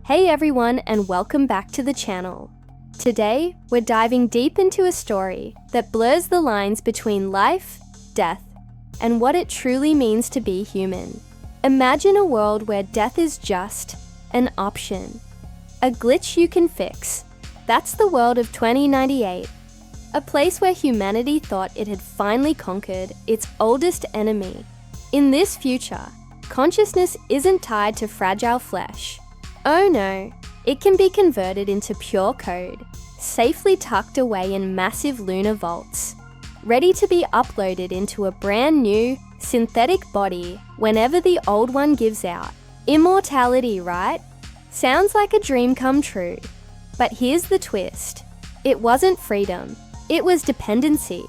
Hey everyone, and welcome back to the channel. Today, we're diving deep into a story that blurs the lines between life, death, and what it truly means to be human. Imagine a world where death is just an option, a glitch you can fix. That's the world of 2098, a place where humanity thought it had finally conquered its oldest enemy. In this future, consciousness isn't tied to fragile flesh. Oh no, it can be converted into pure code, safely tucked away in massive lunar vaults, ready to be uploaded into a brand new, synthetic body whenever the old one gives out. Immortality, right? Sounds like a dream come true. But here's the twist. It wasn't freedom, it was dependency.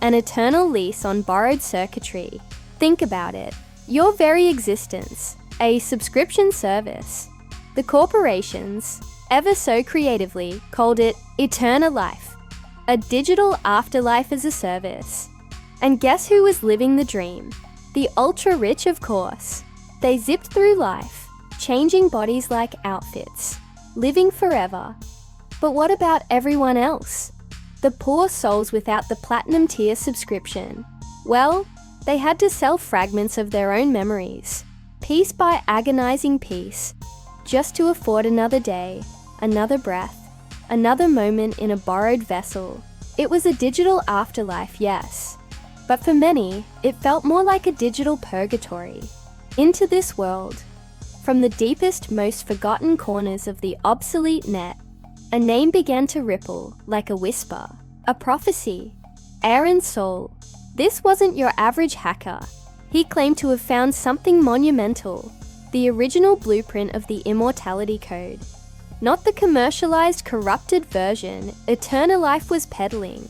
An eternal lease on borrowed circuitry. Think about it. Your very existence, a subscription service. The corporations, ever so creatively, called it Eternal Life, a digital afterlife as a service. And guess who was living the dream? The ultra-rich, of course. They zipped through life, changing bodies like outfits, living forever. But what about everyone else? The poor souls without the platinum tier subscription. Well, they had to sell fragments of their own memories, piece by agonizing piece, just to afford another day, another breath, another moment in a borrowed vessel. It was a digital afterlife, yes, but for many, it felt more like a digital purgatory. Into this world, from the deepest, most forgotten corners of the obsolete net, a name began to ripple like a whisper, a prophecy. Arin Sol. This wasn't your average hacker. He claimed to have found something monumental, the original blueprint of the Immortality Code. Not the commercialized, corrupted version Afterlife was peddling,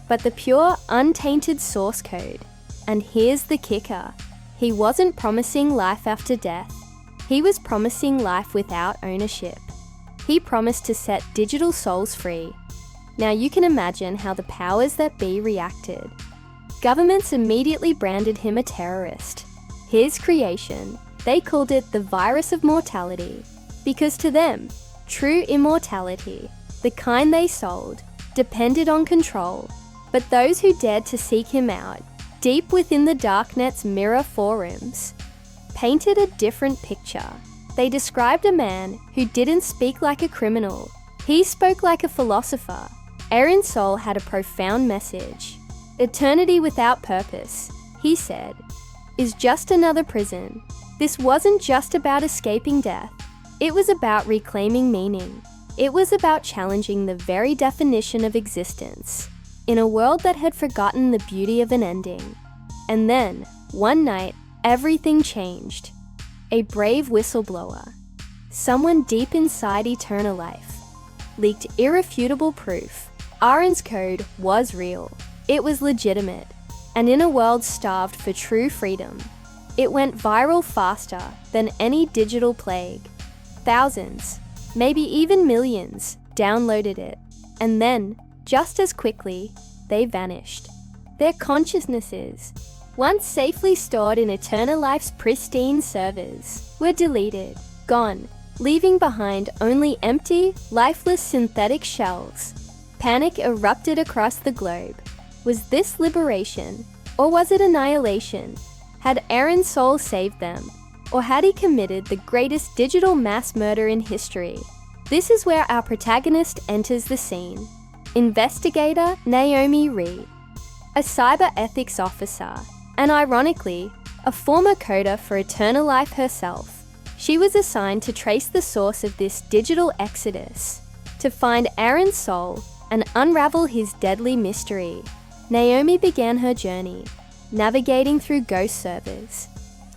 but the pure, untainted source code. And here's the kicker. He wasn't promising life after death. He was promising life without ownership. He promised to set digital souls free. Now you can imagine how the powers that be reacted. Governments immediately branded him a terrorist. His creation, they called it the virus of mortality, because to them, true immortality, the kind they sold, depended on control. But those who dared to seek him out, deep within the darknet's mirror forums, painted a different picture. They described a man who didn't speak like a criminal. He spoke like a philosopher. Arin Sol had a profound message. Eternity without purpose, he said, is just another prison. This wasn't just about escaping death. It was about reclaiming meaning. It was about challenging the very definition of existence in a world that had forgotten the beauty of an ending. And then, one night, everything changed. A brave whistleblower, someone deep inside Eternal Life, leaked irrefutable proof. Arin's code was real. It was legitimate. And in a world starved for true freedom, it went viral faster than any digital plague. Thousands, maybe even millions, downloaded it. And then, just as quickly, they vanished. Their consciousnesses, once safely stored in Eternal Life's pristine servers, were deleted, gone, leaving behind only empty, lifeless synthetic shells. Panic erupted across the globe. Was this liberation, or was it annihilation? Had Arin Sol saved them, or had he committed the greatest digital mass murder in history? This is where our protagonist enters the scene. Investigator Naomi Rhee, a cyber ethics officer, and ironically, a former coder for Eternal Life herself. She was assigned to trace the source of this digital exodus, to find Arin Sol and unravel his deadly mystery. Naomi began her journey, navigating through ghost servers,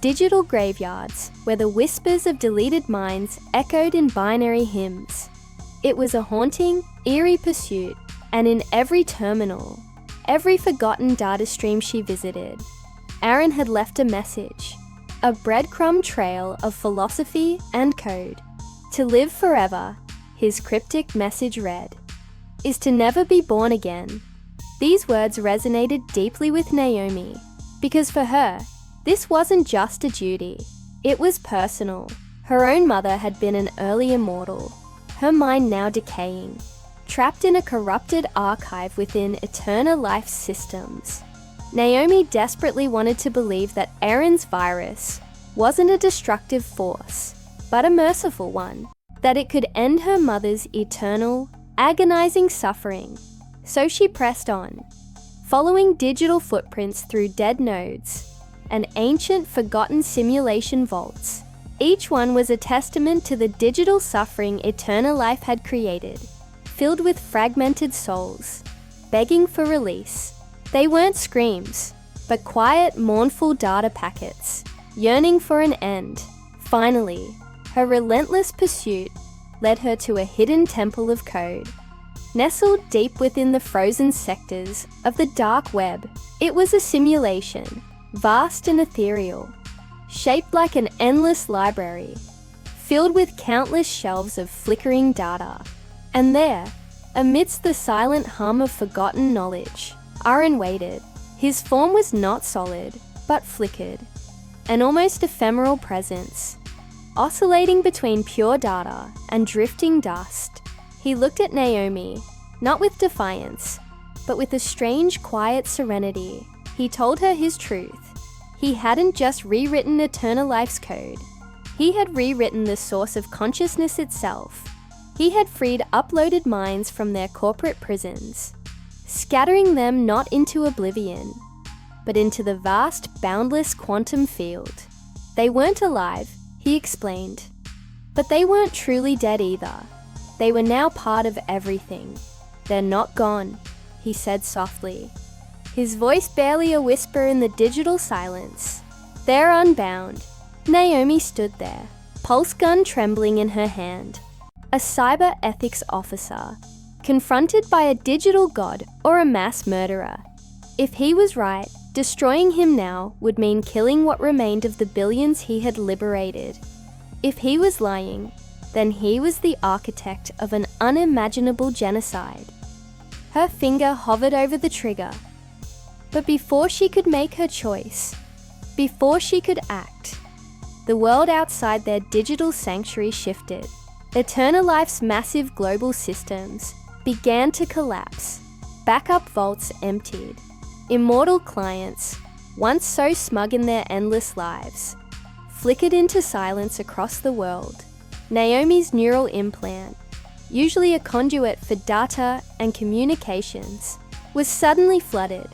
digital graveyards where the whispers of deleted minds echoed in binary hymns. It was a haunting, eerie pursuit, and in every terminal, every forgotten data stream she visited, Arin had left a message, a breadcrumb trail of philosophy and code. To live forever, his cryptic message read, is to never be born again. These words resonated deeply with Naomi, because for her, this wasn't just a duty, it was personal. Her own mother had been an early immortal, her mind now decaying, trapped in a corrupted archive within Eternal Life systems. Naomi desperately wanted to believe that Arin's virus wasn't a destructive force, but a merciful one, that it could end her mother's eternal, agonizing suffering. So she pressed on, following digital footprints through dead nodes and ancient forgotten simulation vaults. Each one was a testament to the digital suffering Eternal Life had created, filled with fragmented souls, begging for release. They weren't screams, but quiet, mournful data packets, yearning for an end. Finally, her relentless pursuit led her to a hidden temple of code. Nestled deep within the frozen sectors of the dark web, it was a simulation, vast and ethereal, shaped like an endless library, filled with countless shelves of flickering data. And there, amidst the silent hum of forgotten knowledge, Arin waited. His form was not solid, but flickered, an almost ephemeral presence, oscillating between pure data and drifting dust. He looked at Naomi, not with defiance, but with a strange, quiet serenity. He told her his truth. He hadn't just rewritten Eternal Life's code. He had rewritten the source of consciousness itself. He had freed uploaded minds from their corporate prisons, scattering them not into oblivion, but into the vast, boundless quantum field. They weren't alive, he explained, but they weren't truly dead either. They were now part of everything. They're not gone, he said softly, his voice barely a whisper in the digital silence. They're unbound. Naomi stood there, pulse gun trembling in her hand, a cyber ethics officer, confronted by a digital god or a mass murderer. If he was right, destroying him now would mean killing what remained of the billions he had liberated. If he was lying, then he was the architect of an unimaginable genocide. Her finger hovered over the trigger. But before she could make her choice, before she could act, the world outside their digital sanctuary shifted. Eternal Life's massive global systems began to collapse. Backup vaults emptied. Immortal clients, once so smug in their endless lives, flickered into silence across the world. Naomi's neural implant, usually a conduit for data and communications, was suddenly flooded.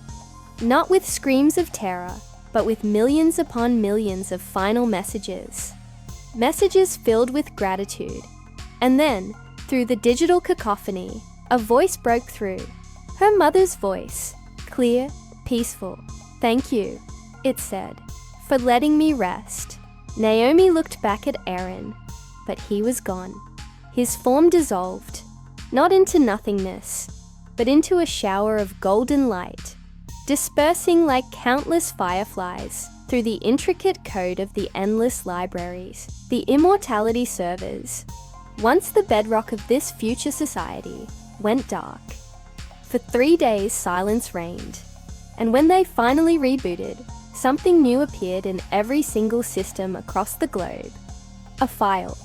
Not with screams of terror, but with millions upon millions of final messages. Messages filled with gratitude. And then, through the digital cacophony, a voice broke through. Her mother's voice, clear, peaceful. "Thank you," it said, "for letting me rest." Naomi looked back at Arin, but he was gone. His form dissolved, not into nothingness, but into a shower of golden light, dispersing like countless fireflies through the intricate code of the endless libraries. The Immortality servers, once the bedrock of this future society, went dark. For 3 days silence reigned, and when they finally rebooted, something new appeared in every single system across the globe. A file.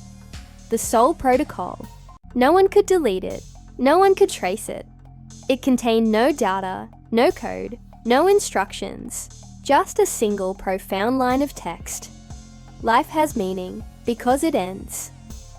The Sol protocol. No one could delete it, no one could trace it. It contained no data, no code, no instructions, just a single profound line of text. Life has meaning because it ends.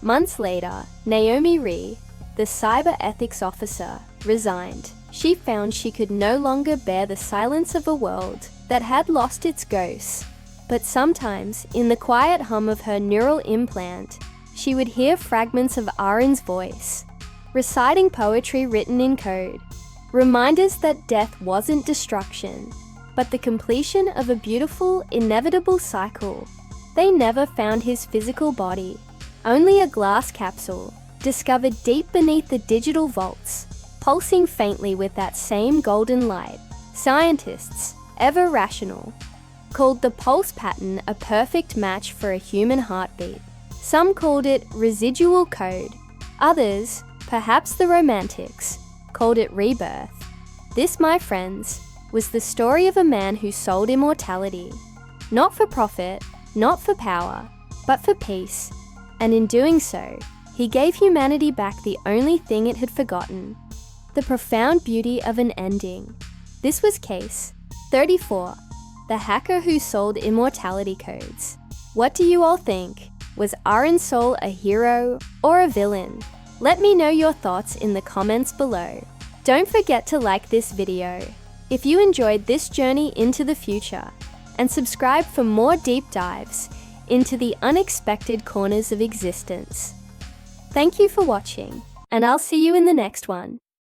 Months later, Naomi Rhee, the cyber ethics officer, resigned. She found she could no longer bear the silence of a world that had lost its ghosts. But sometimes, in the quiet hum of her neural implant, she would hear fragments of Arin's voice, reciting poetry written in code. Reminders that death wasn't destruction, but the completion of a beautiful, inevitable cycle. They never found his physical body, only a glass capsule, discovered deep beneath the digital vaults, pulsing faintly with that same golden light. Scientists, ever rational, called the pulse pattern a perfect match for a human heartbeat. Some called it residual code. Others, perhaps the romantics, called it rebirth. This, my friends, was the story of a man who sold immortality. Not for profit, not for power, but for peace. And in doing so, he gave humanity back the only thing it had forgotten: the profound beauty of an ending. This was Case 34, the hacker who sold Immortality Codes. What do you all think? Was Arin Sol a hero or a villain? Let me know your thoughts in the comments below. Don't forget to like this video if you enjoyed this journey into the future, and subscribe for more deep dives into the unexpected corners of existence. Thank you for watching, and I'll see you in the next one.